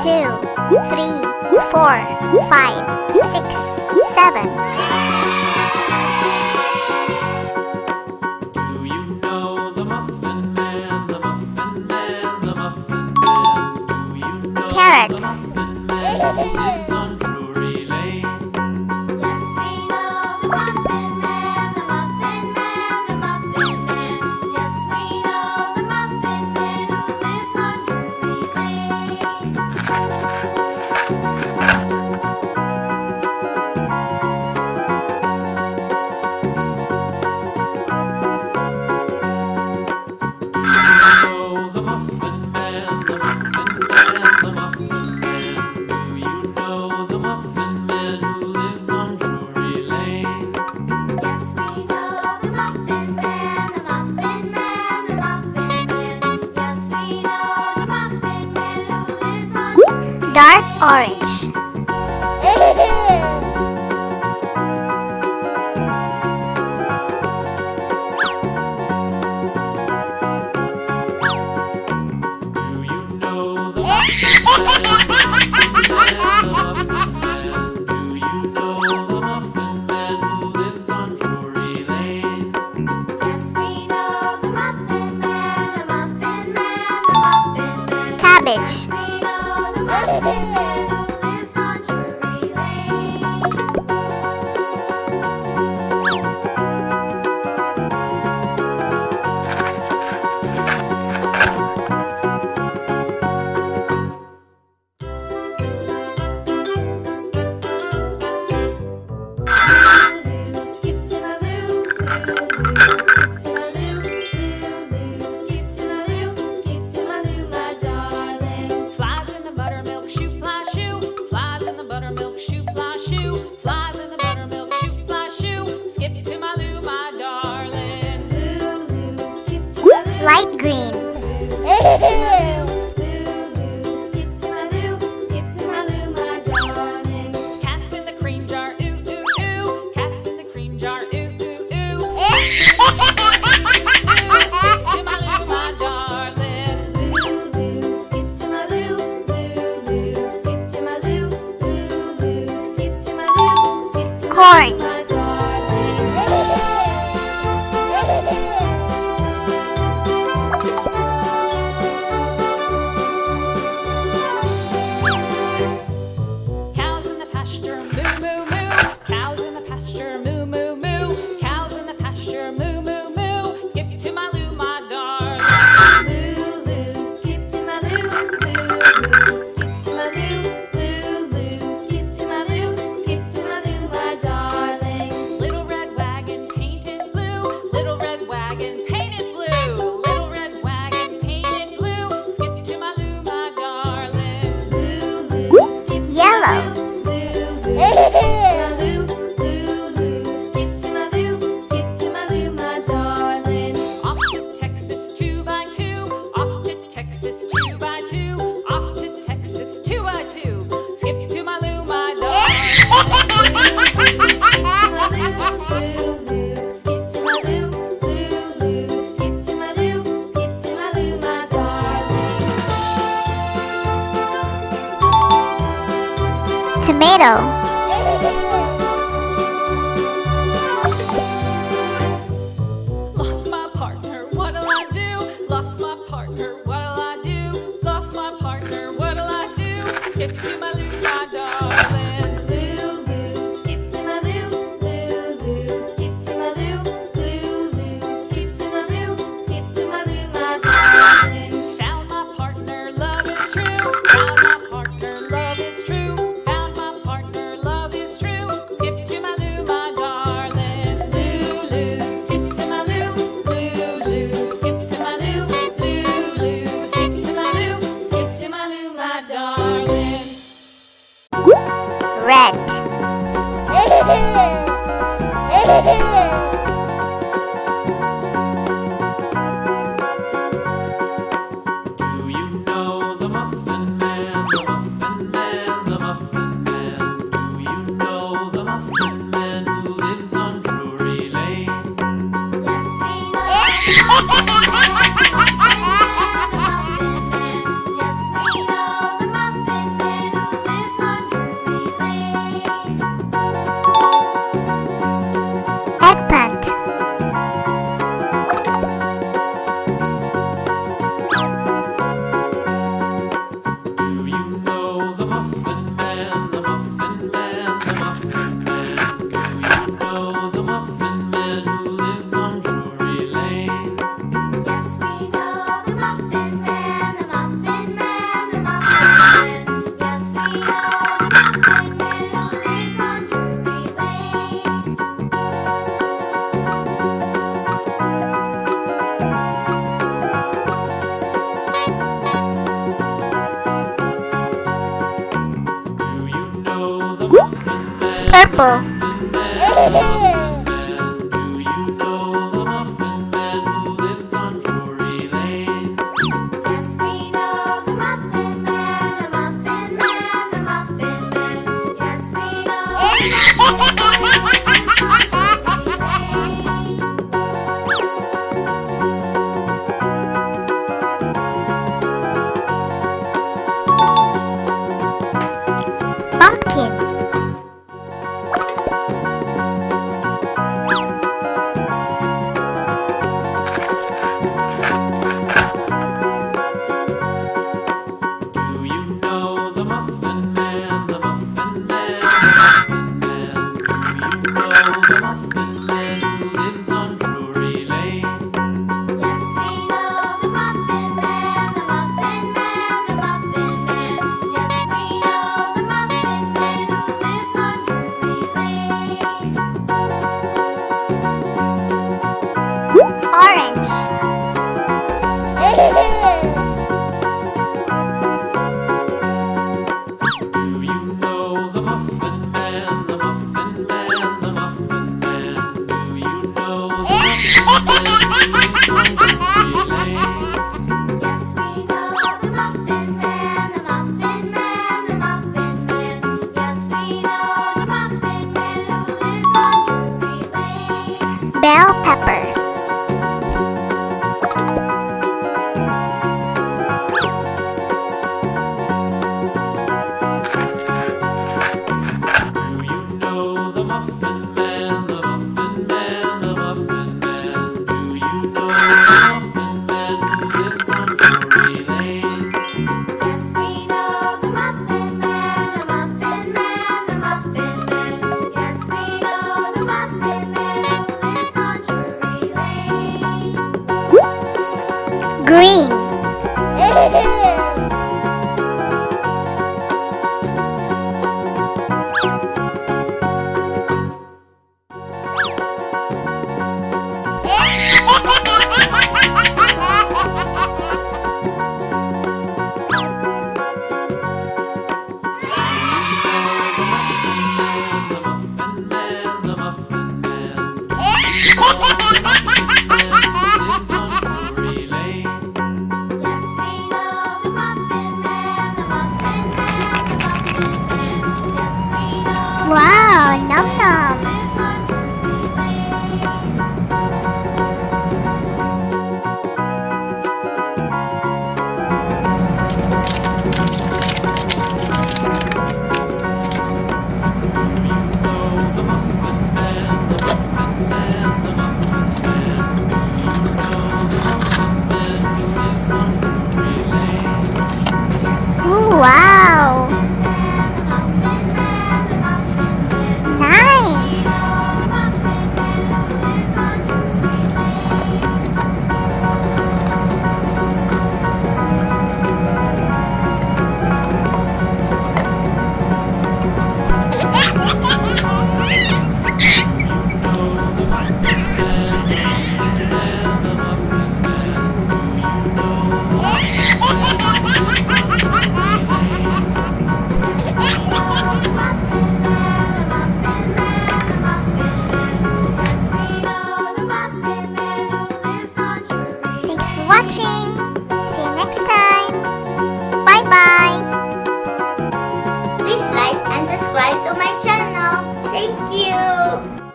2, 3, 4, 5, 6, 7. Do you know the Muffin Man, the Muffin Man, the Muffin Man? Do you know Carrots. the Muffin Man who lives on Drury Lane? Yes, we know the Muffin Man, the Muffin Man, the Muffin Man. Yes, we know the Muffin Man who lives on Drury Lane. Oh, the Muffin Man, the Muffin Man, the Muffin Man. Do you know the Muffin Man who lives on Drury Lane? Yes, we know the Muffin Man, the Muffin Man, the Muffin Man. Yes, we know the Muffin Man who lives on Drury Lane. Dark orange. Do you know the Muffin Man, the Muffin Man? Do you know the Muffin Man who lives on Drury Lane? Yes, we know the Muffin Man, the Muffin Man, the Muffin Man. Cabbage. We know the Muffin Man who lives on Drury Lane. Loo, skip to my loo, skip to my loo, skip to my loo, my darling. Flies in the buttermilk shoe, fly shoe. Flies in the buttermilk shoe, fly shoe. Flies in the buttermilk shoe, fly shoe. Skip to my loo, my darling. Loo, skip to my loo. Light green. Skip to my loo, my darling. Cats in the cream jar, ooh ooh ooh. Cats in the cream jar, ooh ooh ooh. Skip to my loo, my darling. Skip to my loo, skip to my loo, skip to my loo, skip to Corn. my darling. Cows in the pasture, moo moo moo. Cows in the pasture, moo moo moo. Cows in the pasture, moo moo moo. Skip to my loo, my darling. Skip to my loo, skip to my loo, skip to my loo, skip to my loo, my darling. Little red wagon painted blue. Little red wagon painted blue. Little red wagon painted blue. Skip to my loo, my darling. Skip to Yellow. skip to my loo, my darling. Off to Texas 2 by 2. Off to Texas 2 by 2. Off to Texas 2 by 2. Skip to my loo, my darling. Skip to my loo, skip to my loo, skip to my loo, my darling. Tomato. Lost my partner, what'll I do? Lost my partner, what'll I do? Lost my partner, what'll I do? Skip to my loo, my darling. Skip to my loo, skip to my loo, skip to my loo, skip to my loo, my darling. Found my partner, love is true. Found my partner, love is true. Found my partner, love is true. Skip to my loo, my darling. Skip to my loo, skip to my loo, skip to my loo, skip to my loo, my darling. Red. Do you know the Muffin Man, the Muffin Man, the Muffin Man? Do you know the Muffin Man who lives on Drury Lane? Yes, we know. Yes, we know the Muffin apple. Do you know the Muffin Man who lives on Drury Lane? Yes, we know the Muffin Man, the Muffin Man, the Muffin Man. Yes, we know the Muffin Man who lives on Pumpkin. Do you know the Muffin Man, the Muffin Man, the Muffin Man? Do you know the Muffin Man who lives on Drury Lane? Yes, we know the Muffin Man, the Muffin Man, the Muffin Man. Yes, we know the Muffin Man who lives on Drury Lane. Orange. Do you know the Muffin Man, the Muffin Man, the Muffin Man? Do you know the Muffin Man who lives on Drury Lane? Yes, we know the Muffin Man, the Muffin Man, the Muffin Man. Yes, we know the Muffin Man who lives on Drury Lane. Bell pepper. Do you know the Muffin Man, the Muffin Man, the Muffin Man? Do you know the Muffin Man who lives on Drury Lane? Yes, we know the Muffin Man, the Muffin Man, the Muffin Man. Yes, we know the Muffin Man who lives on Drury Lane. Green. The Muffin Man, the Muffin Man. Lives on Drury Lane. Yes, we know the Muffin Man, the Muffin Man, the Muffin Man. Yes, we know Wow, num nums. on Drury Lane. The Muffin Man, the Muffin Man, the Muffin Man. Do you know the Muffin Man who lives on Drury Lane? Ooh, wow. The Muffin Man, the Muffin Man. Nice. The Muffin Man who lives on Drury Lane. Thanks for watching. See you next time. Bye bye. Please like and subscribe to my channel. Thank you.